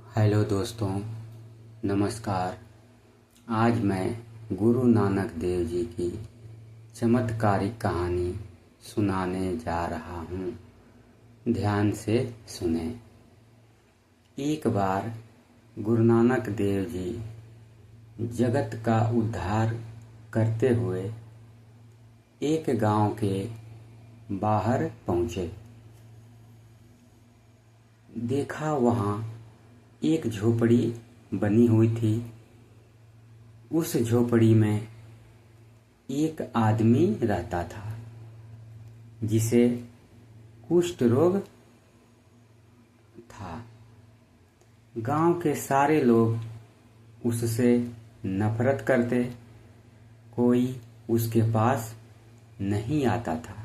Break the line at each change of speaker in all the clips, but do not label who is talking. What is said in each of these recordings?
Hello दोस्तों, नमस्कार। आज मैं गुरु नानक देव जी की चमत्कारिक कहानी सुनाने जा रहा हूँ। ध्यान से सुने। एक बार गुरु नानक देव जी जगत का उद्धार करते हुए एक गांव के बाहर पहुँचे। देखा वहाँ एक झोपड़ी बनी हुई थी। उस झोपड़ी में एक आदमी रहता था जिसे कुष्ठ रोग था। गांव के सारे लोग उससे नफरत करते, कोई उसके पास नहीं आता था।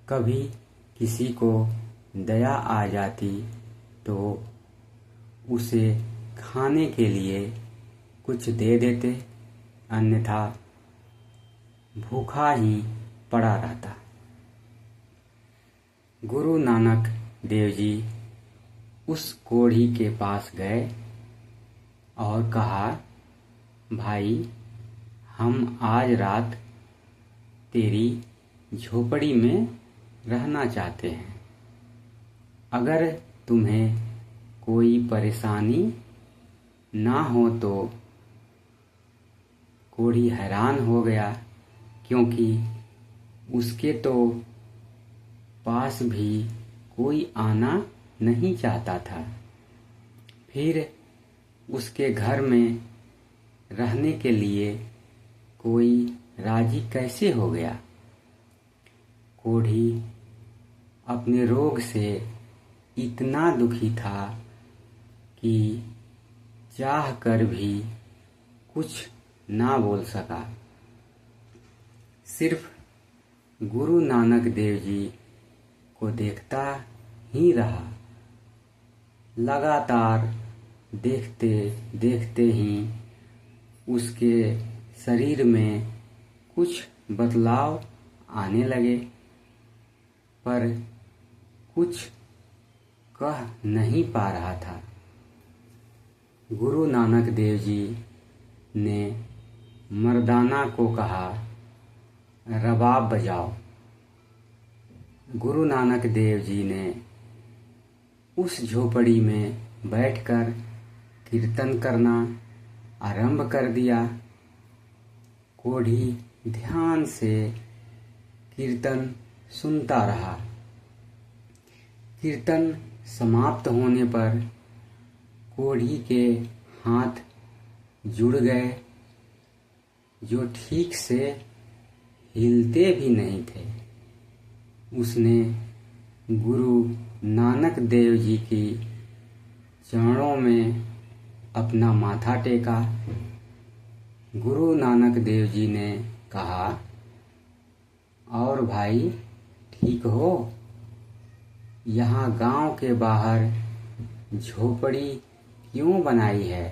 कभी किसी को दया आ जाती तो उसे खाने के लिए कुछ दे देते, अन्यथा भूखा ही पड़ा रहता। गुरु नानक देव जी उस कोढ़ी के पास गए और कहा, भाई, हम आज रात तेरी झोपड़ी में रहना चाहते हैं। अगर तुम्हें कोई परेशानी ना हो तो। कोढ़ी हैरान हो गया, क्योंकि उसके तो पास भी कोई आना नहीं चाहता था। फिर उसके घर में रहने के लिए कोई राजी कैसे हो गया। कोढ़ी अपने रोग से इतना दुखी था कि चाह कर भी कुछ ना बोल सका। सिर्फ गुरु नानक देव जी को देखता ही रहा। लगातार देखते देखते ही उसके शरीर में कुछ बदलाव आने लगे, पर कुछ कह नहीं पा रहा था। गुरु नानक देव जी ने मर्दाना को कहा, रबाब बजाओ। गुरु नानक देव जी ने उस झोपड़ी में बैठकर कीर्तन करना आरंभ कर दिया। कोढ़ी ध्यान से कीर्तन सुनता रहा। कीर्तन समाप्त होने पर कोढ़ी के हाथ जुड़ गए, जो ठीक से हिलते भी नहीं थे। उसने गुरु नानक देव जी की चरणों में अपना माथा टेका। गुरु नानक देव जी ने कहा, और भाई, ठीक हो? यहाँ गांव के बाहर झोपड़ी क्यों बनाई है?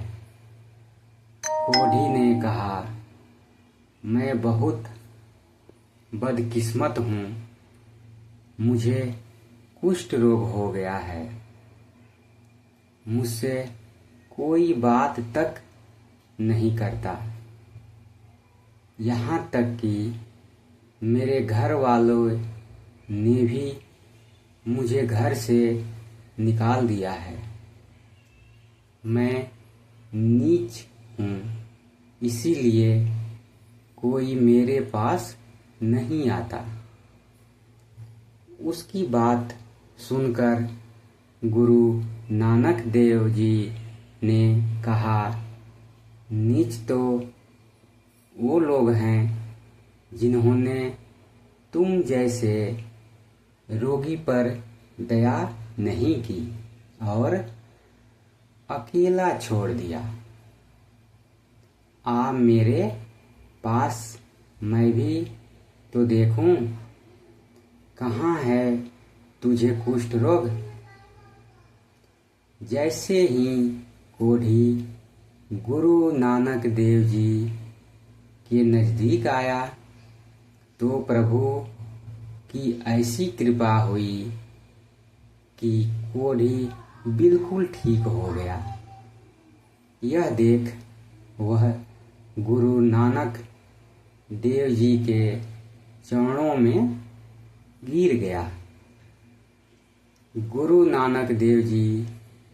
कोढ़ी ने कहा, मैं बहुत बदकिस्मत हूँ। मुझे कुष्ठ रोग हो गया है। मुझसे कोई बात तक नहीं करता। यहाँ तक कि मेरे घर वालों ने भी मुझे घर से निकाल दिया है। मैं नीच हूँ, इसीलिए कोई मेरे पास नहीं आता। उसकी बात सुनकर गुरु नानक देव जी ने कहा, नीच तो वो लोग हैं जिन्होंने तुम जैसे रोगी पर दया नहीं की और अकेला छोड़ दिया। आ मेरे पास, मैं भी तो देखूं, कहाँ है तुझे कुष्ठ रोग। जैसे ही कोढ़ी गुरु नानक देव जी के नजदीक आया तो प्रभु की ऐसी कृपा हुई कि कोढ़ी बिल्कुल ठीक हो गया। यह देख वह गुरु नानक देव जी के चरणों में गिर गया। गुरु नानक देव जी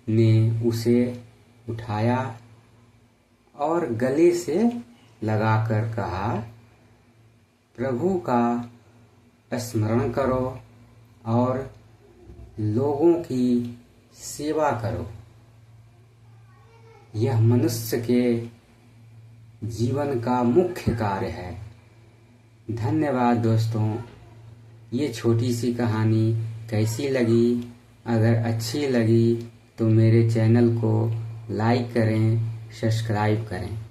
ने उसे उठाया और गले से लगाकर कहा, प्रभु का स्मरण करो और लोगों की सेवा करो। यह मनुष्य के जीवन का मुख्य कार्य है। धन्यवाद दोस्तों। ये छोटी सी कहानी कैसी लगी? अगर अच्छी लगी तो मेरे चैनल को लाइक करें, सब्सक्राइब करें।